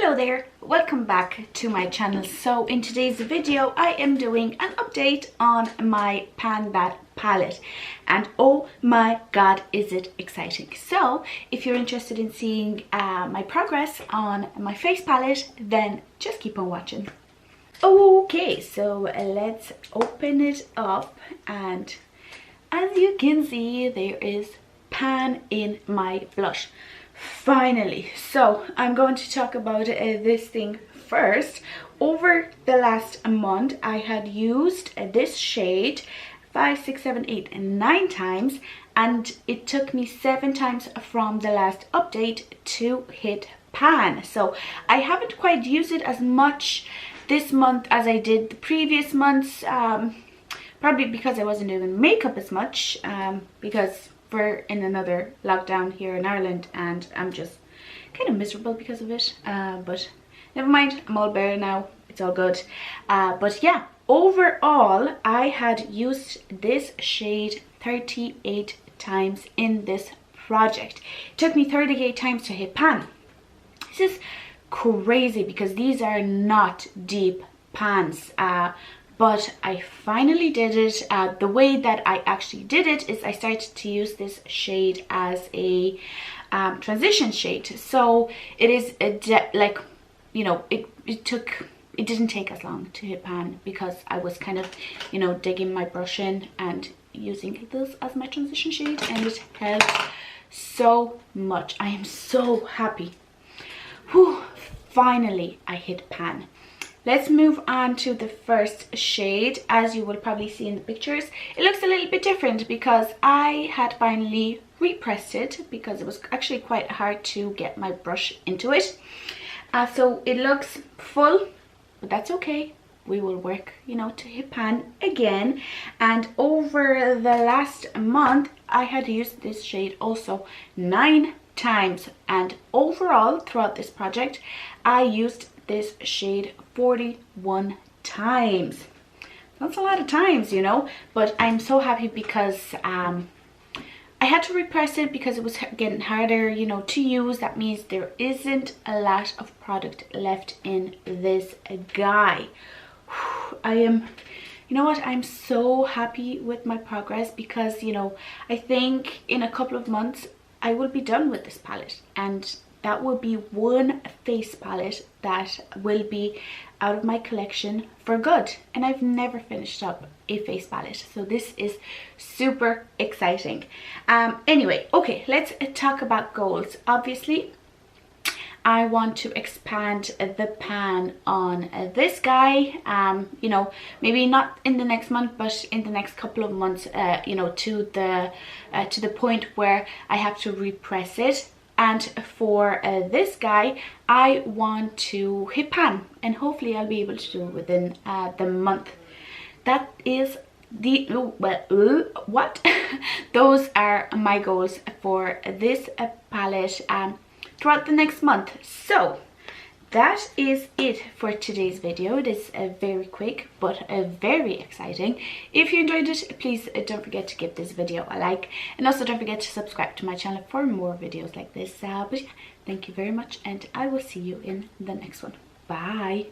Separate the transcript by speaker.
Speaker 1: Hello there, welcome back to my channel. So in today's video I am doing an update on my Pan That palette, and oh my god, is it exciting. So if you're interested in seeing my progress on my face palette, then just keep on watching. Okay, so let's open it up, and as you can see there is Pan in my blush. Finally, so I'm going to talk about this thing first. Over the last month I had used this shade 5, 6, 7, 8 and 9 times, and it took me 7 times from the last update to hit Pan. So I haven't quite used it as much this month as I did the previous months, probably because I wasn't doing makeup as much, because we're in another lockdown here in Ireland and I'm just kind of miserable because of it, but never mind, I'm all better now, it's all good. But yeah, overall I had used this shade 38 times in this project. It took me 38 times to hit Pan. This is crazy because these are not deep pans, but I finally did it. The way that I actually did it is I started to use this shade as a transition shade. So it is like, you know, it didn't take as long to hit Pan because I was kind of, you know, digging my brush in and using this as my transition shade, and it helped so much. I am so happy. Whew, finally I hit Pan. Let's move on to the first shade. As you will probably see in the pictures, it looks a little bit different because I had finally repressed it because it was actually quite hard to get my brush into it. So it looks full, but that's okay. We will work, you know, to hit Pan again. And over the last month, I had used this shade also 9 times. And overall, throughout this project, I used this shade 41 times. That's a lot of times, you know, but I'm so happy because I had to repress it because it was getting harder, you know, to use. That means there isn't a lot of product left in this guy. I am, you know what, I'm so happy with my progress because, you know, I think in a couple of months I will be done with this palette, and that will be one face palette that will be out of my collection for good. And I've never finished up a face palette, so this is super exciting. Anyway, okay, let's talk about goals. Obviously, I want to expand the pan on this guy, you know, maybe not in the next month, but in the next couple of months, you know, to the point where I have to repress it. And for this guy, I want to hit Pan, and hopefully I'll be able to do it within the month. That is the what those are my goals for this palette throughout the next month. So that is it for today's video. It is very quick but very exciting. If you enjoyed it, please don't forget to give this video a like, and also don't forget to subscribe to my channel for more videos like this. But yeah, thank you very much, and I will see you in the next one. Bye.